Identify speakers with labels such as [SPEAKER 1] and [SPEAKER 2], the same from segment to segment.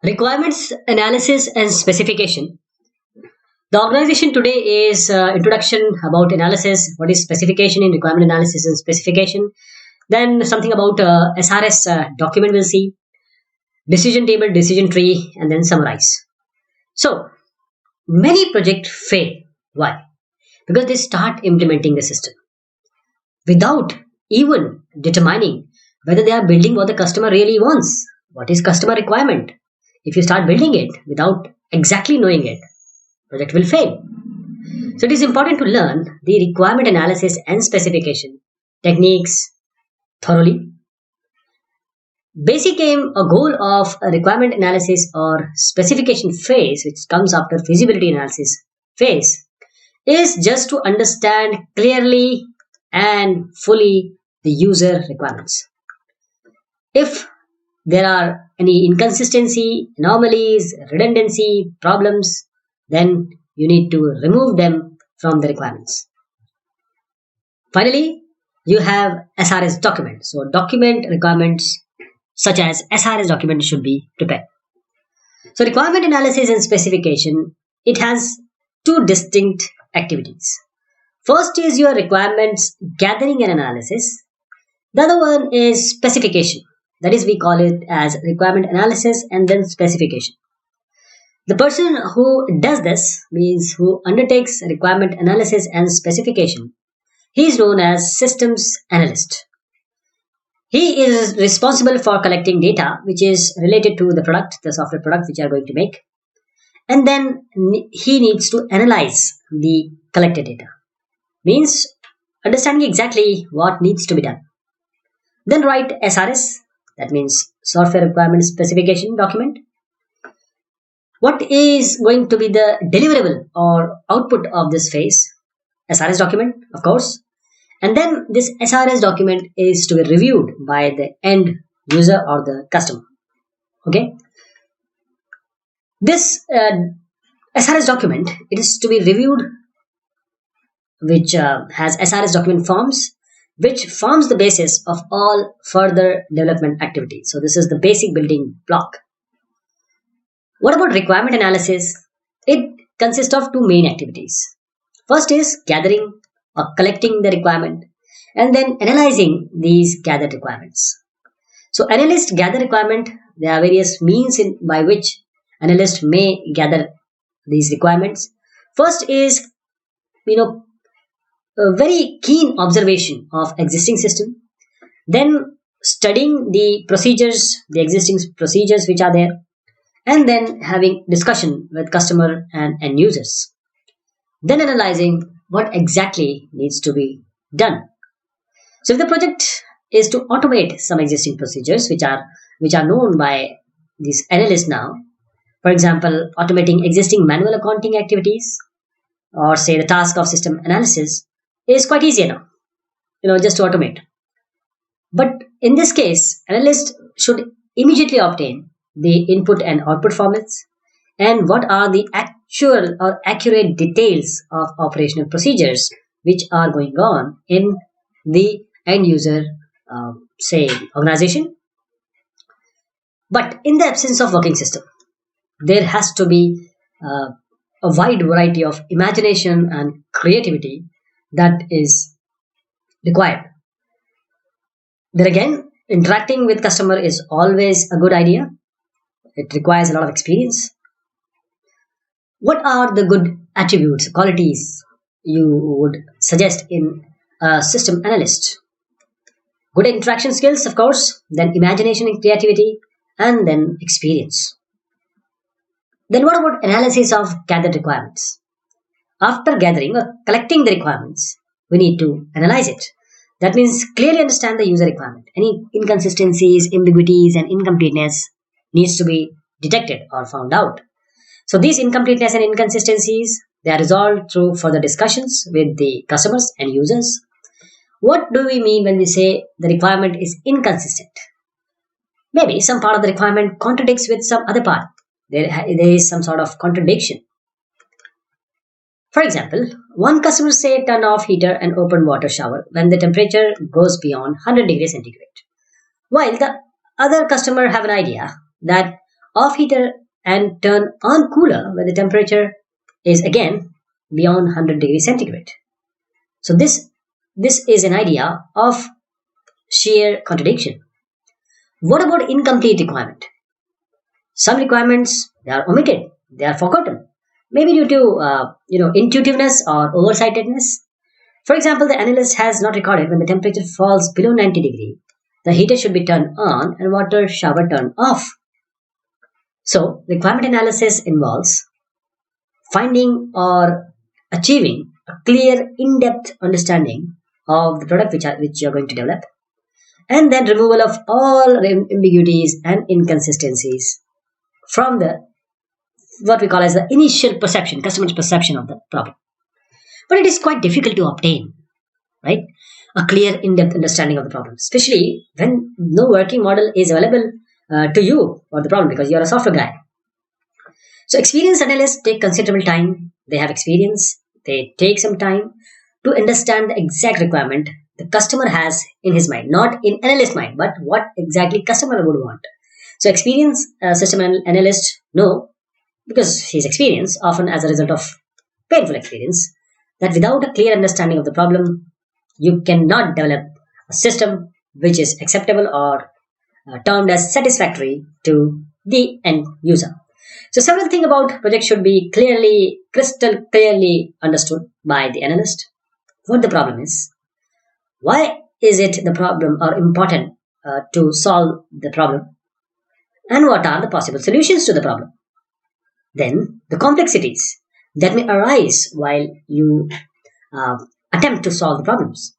[SPEAKER 1] Requirements analysis and specification. The organization today is introduction about analysis. What is specification in requirement analysis and specification? Then something about SRS document we'll see. Decision table, decision tree, and then summarize. So many projects fail. Why? Because they start implementing the system without even determining whether they are building what the customer really wants. What is customer requirement? If you start building it without exactly knowing it, project will fail. So it is important to learn the requirement analysis and specification techniques thoroughly. Basic aim or goal of a requirement analysis or specification phase, which comes after feasibility analysis phase, is just to understand clearly and fully the user requirements. If there are any inconsistency, anomalies, redundancy, problems, then you need to remove them from the requirements. Finally, you have SRS document. So document requirements such as SRS document should be prepared. So requirement analysis and specification, it has two distinct activities. First is your requirements gathering and analysis. The other one is specification. That is, we call it as requirement analysis and then specification. The person who does this, means who undertakes requirement analysis and specification, he is known as systems analyst. He is responsible for collecting data which is related to the product, the software product which you are going to make. And then he needs to analyze the collected data. Means understanding exactly what needs to be done. Then write SRS, that means software requirement specification document. What is going to be the deliverable or output of this phase? SRS document, of course. And then this SRS document is to be reviewed by the end user or the customer. Okay. This SRS document, it is to be reviewed, which has SRS document forms, which forms the basis of all further development activities. So this is the basic building block. What about requirement analysis? It consists of two main activities. First is gathering or collecting the requirement and then analyzing these gathered requirements. So analysts gather requirement. There are various means by which analysts may gather these requirements. First is, a very keen observation of existing system, then studying the procedures, the existing procedures which are there, and then having discussion with customer and end users, then analyzing what exactly needs to be done. So if the project is to automate some existing procedures which are known by these analysts now, for example, automating existing manual accounting activities, or say the task of system analysis, is quite easy now, just to automate. But in this case, analysts should immediately obtain the input and output formats and what are the actual or accurate details of operational procedures which are going on in the end user, say, organization. But in the absence of working system, there has to be a wide variety of imagination and creativity that is required. Then again, interacting with customer is always a good idea. It requires a lot of experience. What are the good attributes, qualities you would suggest in a system analyst? Good interaction skills, of course, then imagination and creativity, and then experience. Then what about analysis of gathered requirements? After gathering or collecting the requirements, we need to analyze it. That means clearly understand the user requirement. Any inconsistencies, ambiguities, and incompleteness needs to be detected or found out. So these incompleteness and inconsistencies, they are resolved through further discussions with the customers and users. What do we mean when we say the requirement is inconsistent? Maybe some part of the requirement contradicts with some other part. There is some sort of contradiction. For example, one customer say turn off heater and open water shower when the temperature goes beyond 100 degrees centigrade, while the other customer have an idea that off heater and turn on cooler when the temperature is again beyond 100 degrees centigrade. So this is an idea of sheer contradiction. What about incomplete requirement? Some requirements, they are omitted, they are forgotten, maybe due to intuitiveness or oversightedness. For example, the analyst has not recorded when the temperature falls below 90 degrees, the heater should be turned on and water shower turned off. So, requirement analysis involves finding or achieving a clear, in-depth understanding of the product which you are going to develop, and then removal of all ambiguities and inconsistencies from the what we call as the initial perception, customer's perception of the problem. But it is quite difficult to obtain, right? A clear, in-depth understanding of the problem, especially when no working model is available to you for the problem because you are a software guy. So experienced analysts take considerable time. They have experience. They take some time to understand the exact requirement the customer has in his mind, not in analyst mind, but what exactly customer would want. So experienced system analysts know, because he's experienced, often as a result of painful experience, that without a clear understanding of the problem, you cannot develop a system which is acceptable or termed as satisfactory to the end user. So several things about project should be crystal clearly understood by the analyst. What the problem is, why is it the problem or important to solve the problem, and what are the possible solutions to the problem. Then the complexities that may arise while you attempt to solve the problems.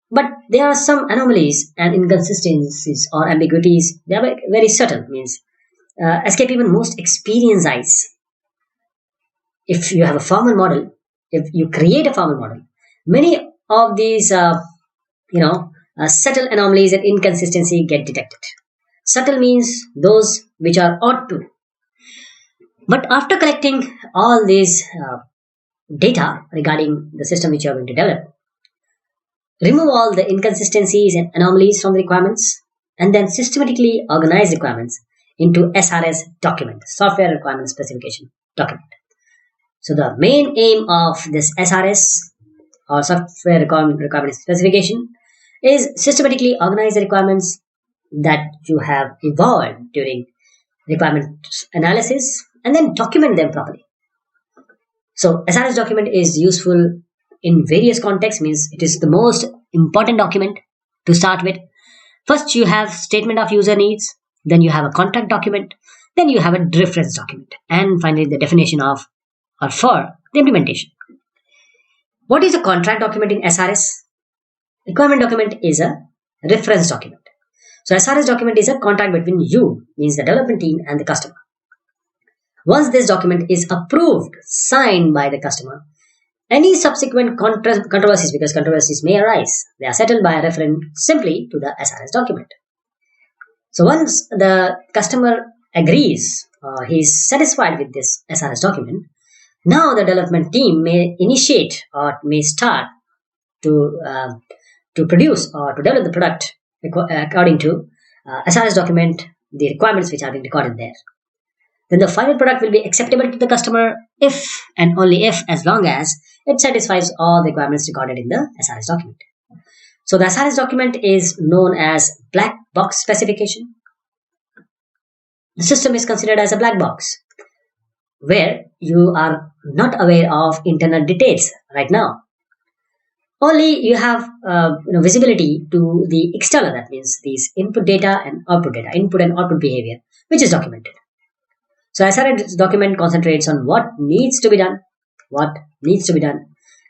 [SPEAKER 1] But there are some anomalies and inconsistencies or ambiguities. They are very subtle, means escape even most experienced eyes. If you have a formal model, if you create a formal model, many of these subtle anomalies and inconsistency get detected. Subtle means those which are ought to. But after collecting all these data regarding the system which you are going to develop, remove all the inconsistencies and anomalies from the requirements, and then systematically organize requirements into SRS document, Software Requirement Specification document. So the main aim of this SRS or Software Requirement Specification is systematically organize the requirements that you have evolved during requirement analysis and then document them properly. So SRS document is useful in various contexts, means it is the most important document to start with. First you have statement of user needs, then you have a contract document, then you have a reference document, and finally the definition of or for the implementation. What is a contract document in SRS? Requirement document is a reference document. So SRS document is a contract between you, means the development team, and the customer. Once this document is approved, signed by the customer, any subsequent controversies, because controversies may arise, they are settled by referring simply to the SRS document. So once the customer agrees or he is satisfied with this SRS document, now the development team may initiate or may start to produce or to develop the product according to SRS document, the requirements which are being recorded there. Then the final product will be acceptable to the customer if and only if, as long as it satisfies all the requirements recorded in the SRS document. So the SRS document is known as black box specification. The system is considered as a black box where you are not aware of internal details right now. Only you have visibility to the external, that means these input data and output data, input and output behavior, which is documented. So SRS document concentrates on what needs to be done,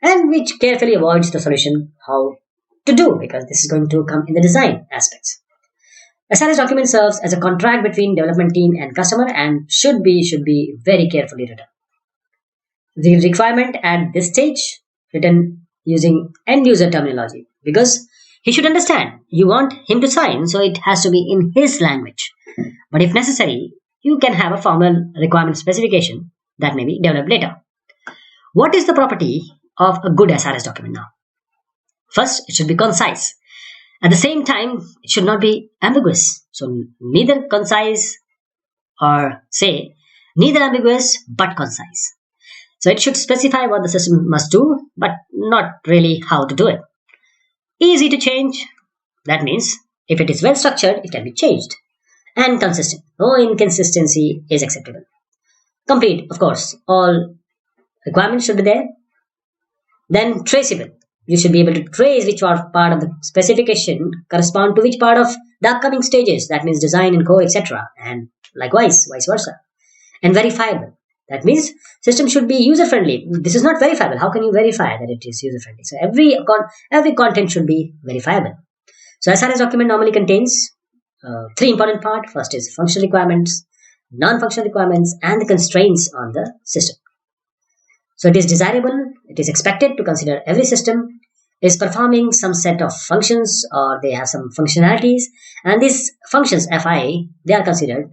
[SPEAKER 1] and which carefully avoids the solution how to do, because this is going to come in the design aspects. SRS document serves as a contract between development team and customer and should be very carefully written. The requirement at this stage written using end user terminology, because he should understand. You want him to sign, so it has to be in his language. But if necessary, you can have a formal requirement specification that may be developed later. What is the property of a good SRS document now? First, it should be concise. At the same time, it should not be ambiguous. So neither concise or say neither ambiguous but concise. So it should specify what the system must do, but not really how to do it. Easy to change. That means if it is well structured, it can be changed. And consistent. No inconsistency is acceptable. Complete, of course. All requirements should be there. Then traceable. You should be able to trace which part of the specification correspond to which part of the upcoming stages. That means design and code, etc. And likewise, vice versa. And verifiable. That means system should be user-friendly. This is not verifiable. How can you verify that it is user-friendly? So every content should be verifiable. So SRS document normally contains three important parts. First is functional requirements, non-functional requirements, and the constraints on the system. So it is desirable, it is expected to consider every system is performing some set of functions or they have some functionalities, and these functions, FI, they are considered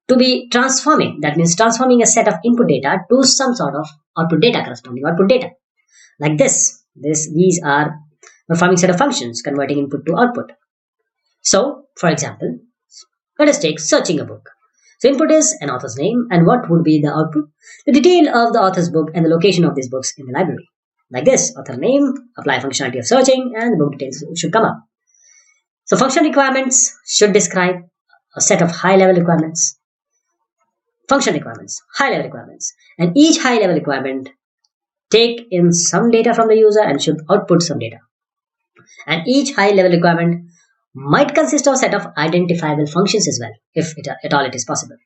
[SPEAKER 1] to be transforming. That means transforming a set of input data to some sort of output data, corresponding output data. Like these are performing set of functions, converting input to output. So, for example, let us take searching a book. So input is an author's name, and what would be the output? The detail of the author's book and the location of these books in the library. Like this, author name, apply functionality of searching, and the book details should come up. So functional requirements should describe a set of high-level requirements. Functional requirements, high-level requirements. And each high-level requirement take in some data from the user and should output some data. And each high-level requirement might consist of a set of identifiable functions as well, if at all it is possible.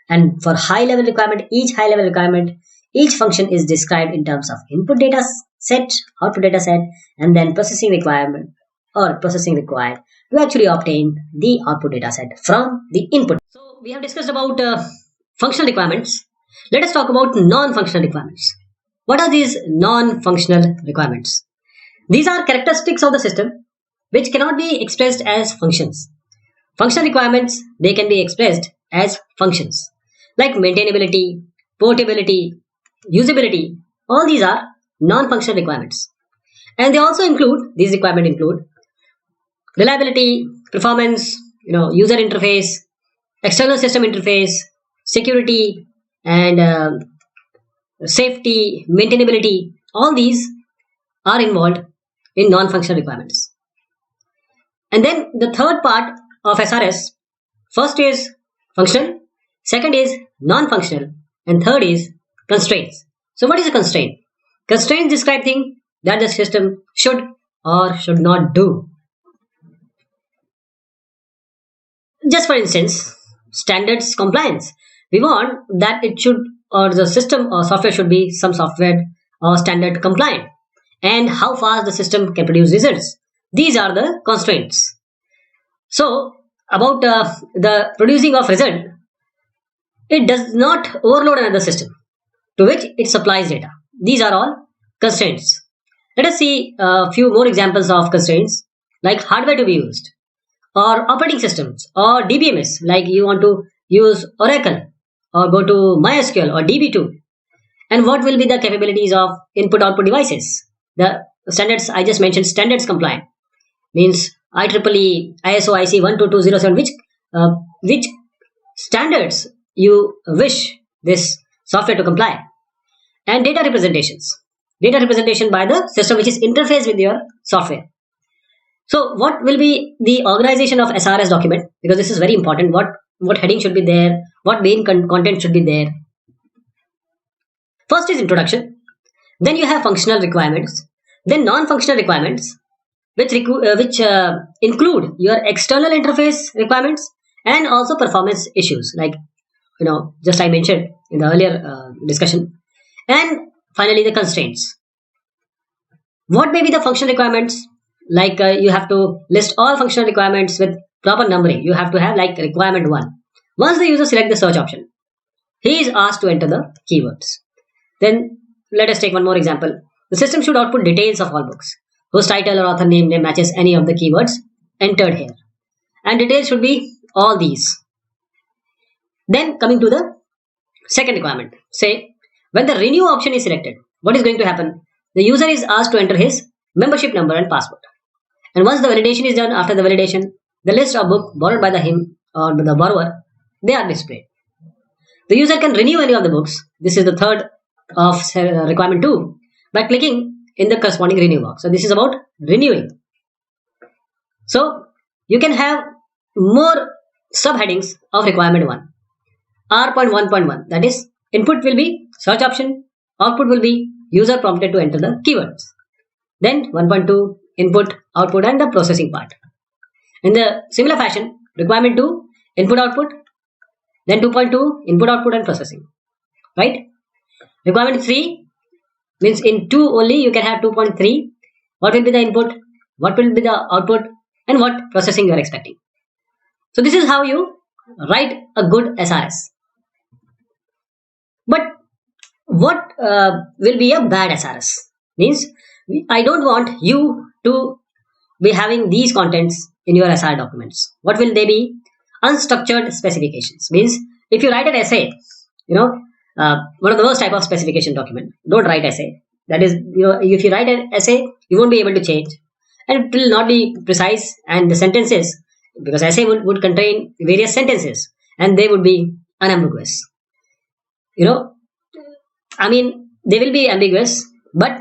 [SPEAKER 1] And for high-level requirement, each function is described in terms of input data set, output data set, and then processing requirement or processing required to actually obtain the output data set from the input. So we have discussed about functional requirements. Let us talk about non-functional requirements. What are these non-functional requirements? These are characteristics of the system which cannot be expressed as functions. Functional requirements, they can be expressed as functions like maintainability, portability, usability. All these are non-functional requirements. And they also include, these requirements include reliability, performance, user interface, external system interface, security, and safety, maintainability. All these are involved in non-functional requirements. And then the third part of SRS, first is functional, second is non-functional, and third is constraints. So what is a constraint? Constraints describe things that the system should or should not do. Just for instance, standards compliance. We want that it should, or the system or software should be some software or standard compliant, and how fast the system can produce results. These are the constraints. So about the producing of result, it does not overload another system to which it supplies data. These are all constraints. Let us see a few more examples of constraints, like hardware to be used, or operating systems, or DBMS, like you want to use Oracle, or go to MySQL or DB2. And what will be the capabilities of input-output devices? The standards I just mentioned, standards compliant, means IEEE, ISO IC 12207, which standards you wish this software to comply. And data representations. Data representation by the system which is interfaced with your software. So what will be the organization of SRS document? Because this is very important. What heading should be there? What main content should be there? First is introduction. Then you have functional requirements. Then non-functional requirements, which include your external interface requirements and also performance issues, like just I mentioned in the earlier discussion. And finally, the constraints. What may be the functional requirements? Like you have to list all functional requirements with proper numbering. You have to have like requirement 1. Once the user selects the search option, he is asked to enter the keywords. Then let us take one more example. The system should output details of all books whose title or author name matches any of the keywords entered here. And details should be all these. Then coming to the second requirement. Say, when the renew option is selected, what is going to happen? The user is asked to enter his membership number and password. And once the validation is done, after the validation, the list of book borrowed by him or the borrower they are displayed. The user can renew any of the books. This is the third of requirement 2 by clicking in the corresponding renew box. So this is about renewing. So you can have more subheadings of requirement 1. R.1.1, that is, input will be search option, output will be user prompted to enter the keywords. Then 1.2, input, output and the processing part. In the similar fashion, requirement 2, input, output. Then 2.2, input, output and processing. Right? Requirement 3 means in 2 only you can have 2.3. What will be the input? What will be the output? And what processing you are expecting. So this is how you write a good SRS. But what will be a bad SRS? Means I don't want you to be having these contents in your SR documents. What will they be? Unstructured specifications. Means if you write an essay, one of the worst type of specification document. Don't write essay. That is, if you write an essay, you won't be able to change. And it will not be precise, and the sentences, because essay would contain various sentences and they would be unambiguous. They will be ambiguous, but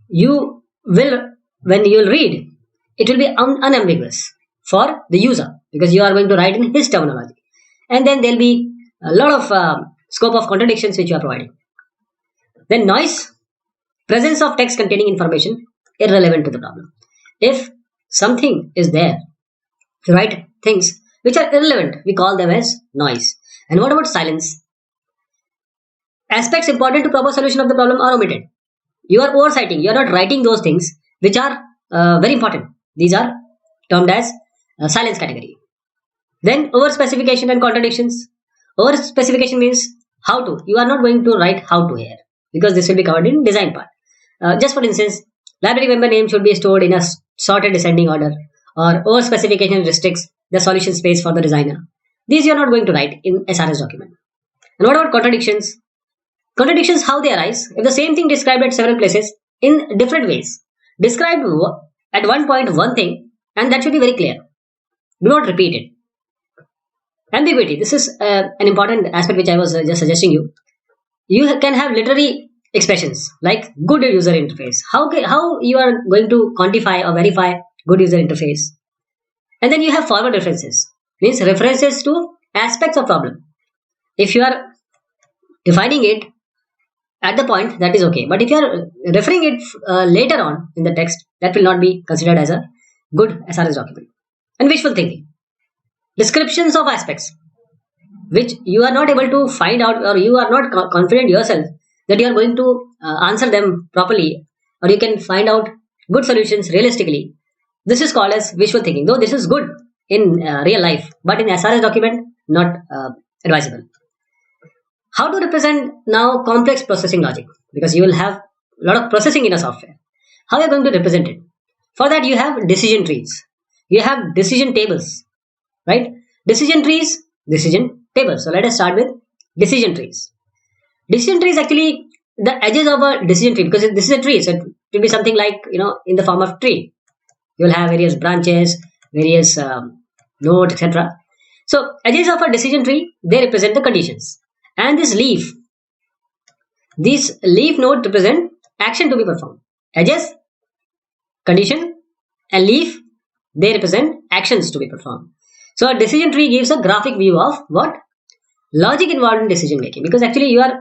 [SPEAKER 1] you will, when you will read, it will be unambiguous for the user because you are going to write in his terminology. And then there will be a lot of scope of contradictions which you are providing. Then noise, presence of text containing information irrelevant to the problem. If something is there, you write things which are irrelevant, we call them as noise. And what about silence? Aspects important to proper solution of the problem are omitted. You are oversighting, you are not writing those things which are very important. These are termed as silence category. Then over specification and contradictions. Over specification means how to. You are not going to write how to here because this will be covered in design part. Just for instance, library member name should be stored in a sorted descending order, or over specification restricts the solution space for the designer. These you are not going to write in SRS document. And what about contradictions? Contradictions, how they arise. If the same thing described at several places in different ways, describe at one point one thing, and that should be very clear. Do not repeat it. Ambiguity. This is an important aspect which I was just suggesting you. You can have literary expressions like good user interface. How you are going to quantify or verify good user interface? And then you have forward references. Means references to aspects of problem. If you are defining it at the point, that is okay. But if you are referring it later on in the text, that will not be considered as a good SRS document. And wishful thinking. Descriptions of aspects which you are not able to find out, or you are not confident yourself that you are going to answer them properly, or you can find out good solutions realistically. This is called as wishful thinking. Though this is good in real life, but in SRS document, not advisable. How to represent now complex processing logic? Because you will have a lot of processing in a software. How are you going to represent it? For that you have decision trees. You have decision tables. Right? Decision trees, decision tables. So let us start with decision trees. Decision tree is actually the edges of a decision tree, because this is a tree. So it will be something like, in the form of tree. You will have various branches, various nodes, etc. So edges of a decision tree, they represent the conditions. And this leaf node represent action to be performed. Edges, condition, and leaf, they represent actions to be performed. So a decision tree gives a graphic view of what? Logic involved in decision making. Because actually you are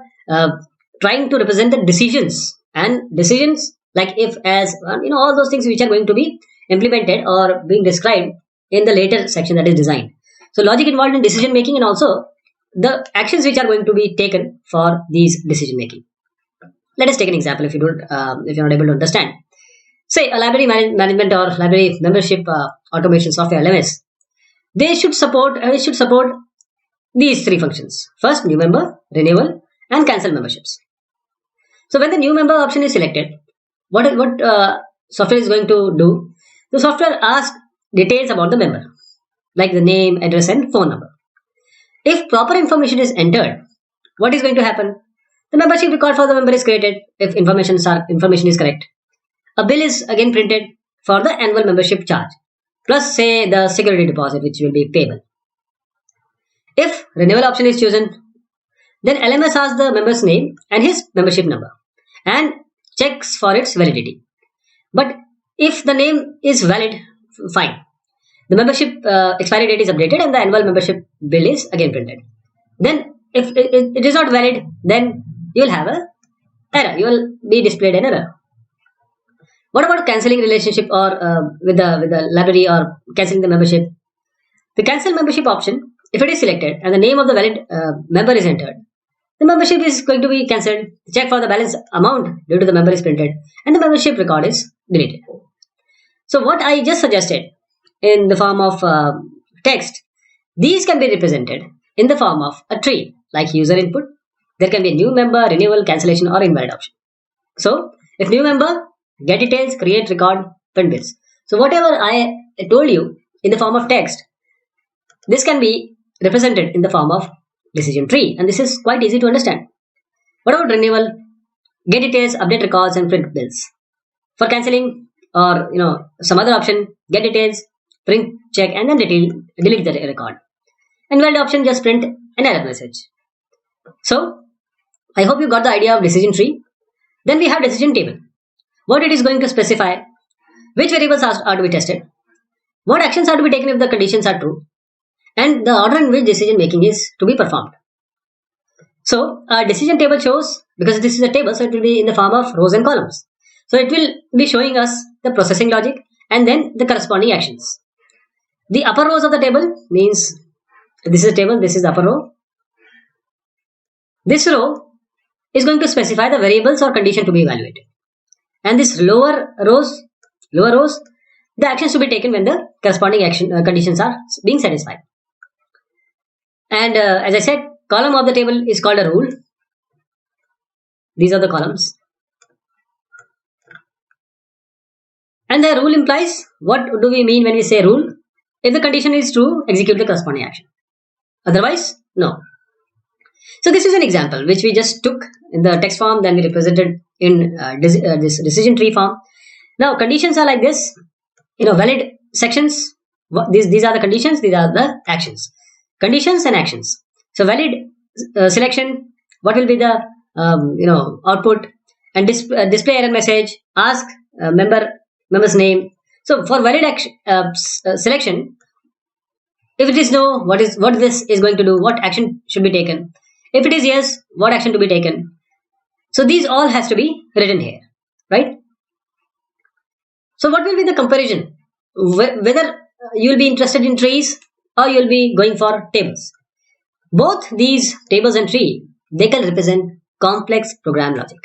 [SPEAKER 1] trying to represent the decisions. And decisions like if, as, all those things which are going to be implemented or being described in the later section, that is design. So logic involved in decision making, and also the actions which are going to be taken for these decision making. Let us take an example if you're not able to understand. Say a library management or library membership automation software, LMS. They should support these three functions. First, new member, renewal, and cancel memberships. So when the new member option is selected, what software is going to do? The software asks details about the member, like the name, address, and phone number. If proper information is entered, what is going to happen? The membership record for the member is created if information is correct. A bill is again printed for the annual membership charge, plus say the security deposit which will be payable. If renewal option is chosen, then LMS asks the member's name and his membership number and checks for its validity. But if the name is valid, fine. The membership expiry date is updated and the annual membership bill is again printed. Then if it is not valid, then you will have a error. You will be displayed an error. What about cancelling relationship or with the library or cancelling the membership? The cancel membership option, if it is selected and the name of the valid member is entered, the membership is going to be cancelled. Check for the balance amount due to the member is printed and the membership record is deleted. So what I just suggested in the form of text, these can be represented in the form of a tree like user input. There can be a new member, renewal, cancellation or invalid option. So if new member, get details, create record, print bills. So whatever I told you in the form of text, this can be represented in the form of decision tree, and this is quite easy to understand. What about renewal? Get details, update records and print bills. For cancelling or some other option, get details, print, check and then delete the record. Invalid option, just print an error message. So I hope you got the idea of decision tree. Then we have decision table. What it is going to specify, which variables are to be tested, what actions are to be taken if the conditions are true, and the order in which decision making is to be performed. So a decision table shows, because this is a table, so it will be in the form of rows and columns. So it will be showing us the processing logic and then the corresponding actions. The upper rows of the table means this is a table, this is the upper row. This row is going to specify the variables or condition to be evaluated. And this lower rows, the actions to be taken when the corresponding conditions are being satisfied. And as I said, column of the table is called a rule. These are the columns. And the rule implies, what do we mean when we say rule? If the condition is true, execute the corresponding action. Otherwise, no. So this is an example which we just took in the text form, then we represented in this decision tree form. Now conditions are like this, valid sections. These are the conditions, these are the actions. Conditions and actions. So valid selection, what will be the output, and display error message, ask member's name. So for valid action selection, if it is no, what this is going to do, what action should be taken. If it is yes, what action to be taken. So these all has to be written here, right? So what will be the comparison? Whether you will be interested in trees or you will be going for tables. Both these tables and tree, they can represent complex program logic.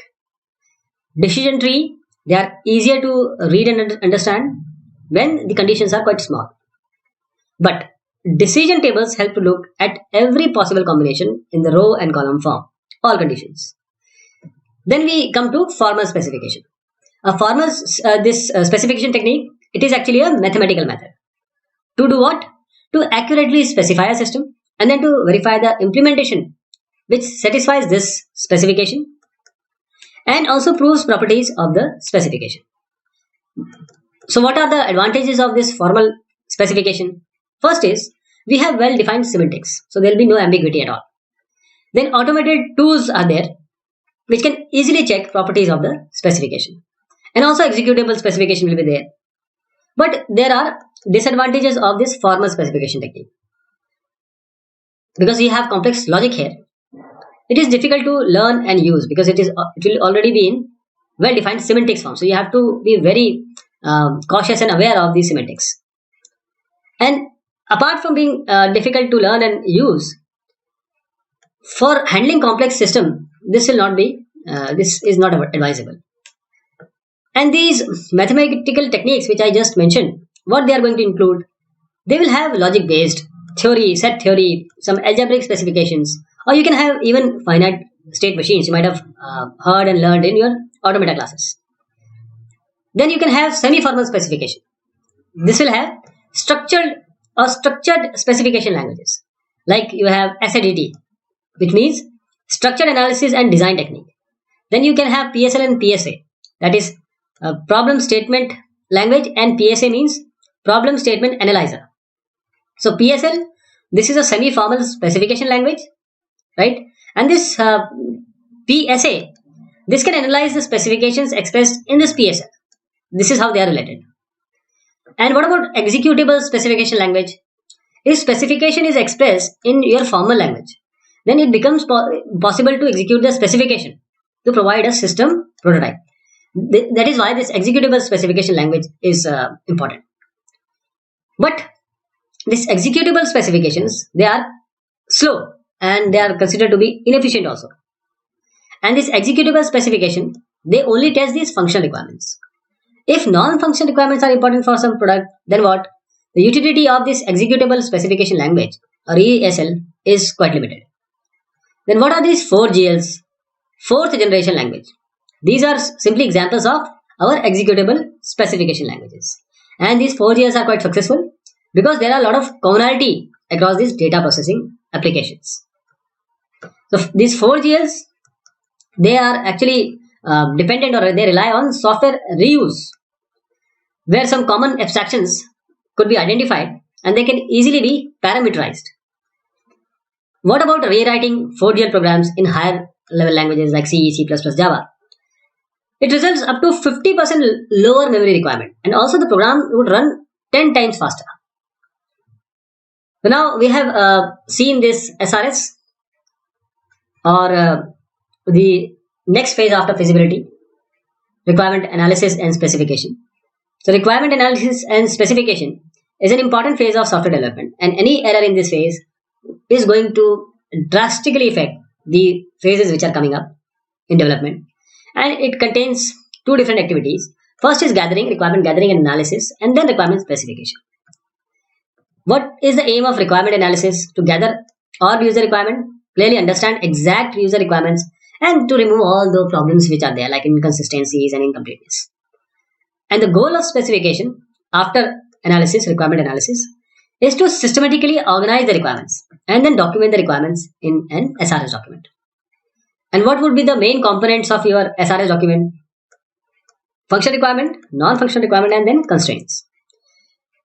[SPEAKER 1] Decision tree, they are easier to read and understand when the conditions are quite small. But decision tables help to look at every possible combination in the row and column form, all conditions. Then we come to formal specification. A formal specification technique, it is actually a mathematical method. To do what? To accurately specify a system and then to verify the implementation which satisfies this specification and also proves properties of the specification. So what are the advantages of this formal specification? First is, we have well-defined semantics, so there will be no ambiguity at all. Then automated tools are there which can easily check properties of the specification. And also executable specification will be there. But there are disadvantages of this formal specification technique. Because you have complex logic here, it is difficult to learn and use because it will already be in well-defined semantics form. So you have to be very cautious and aware of these semantics. And apart from being difficult to learn and use, for handling complex system, this is not advisable. And these mathematical techniques which I just mentioned, what they are going to include, they will have logic-based theory, set theory, some algebraic specifications, or you can have even finite state machines you might have heard and learned in your automata classes. Then you can have semi-formal specification. This will have structured specification languages. Like you have SADT, which means structured analysis and design technique. Then you can have PSL and PSA, that is problem statement language, and PSA means problem statement analyzer. So PSL this is a semi-formal specification language, right? And this PSA, this can analyze the specifications expressed in this PSL. This is how they are related. And what about executable specification language? If specification is expressed in your formal language, then it becomes possible to execute the specification to provide a system prototype. That is why this executable specification language is important. But these executable specifications, they are slow and they are considered to be inefficient also. And this executable specification, they only test these functional requirements. If non-functional requirements are important for some product, then what? The utility of this executable specification language or ESL is quite limited. Then what are these 4GLs? Fourth generation language. These are simply examples of our executable specification languages. And these 4GLs are quite successful because there are a lot of commonality across these data processing applications. So these 4GLs, they are actually dependent, or they rely on software reuse, where some common abstractions could be identified and they can easily be parameterized. What about rewriting 4GL programs in higher level languages like C, C++, Java? It results up to 50% lower memory requirement, and also the program would run 10 times faster. So now we have seen this SRS, or the next phase after feasibility, requirement analysis and specification. So requirement analysis and specification is an important phase of software development, and any error in this phase is going to drastically affect the phases which are coming up in development. And it contains two different activities. First is requirement gathering and analysis, and then requirement specification. What is the aim of requirement analysis? To gather all user requirement, clearly understand exact user requirements, and to remove all the problems which are there, like inconsistencies and incompleteness. And the goal of specification after analysis, requirement analysis, is to systematically organize the requirements and then document the requirements in an SRS document. And what would be the main components of your SRS document? Functional requirement, non-functional requirement, and then constraints.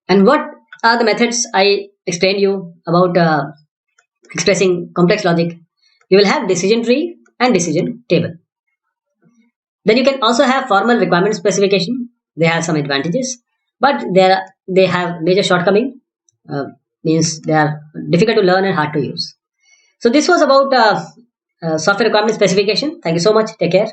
[SPEAKER 1] And what are the methods I explained you about expressing complex logic? You will have decision tree and decision table. Then you can also have formal requirement specification. They have some advantages, but they have major shortcoming. Means they are difficult to learn and hard to use. So this was about software requirement specification. Thank you so much. Take care.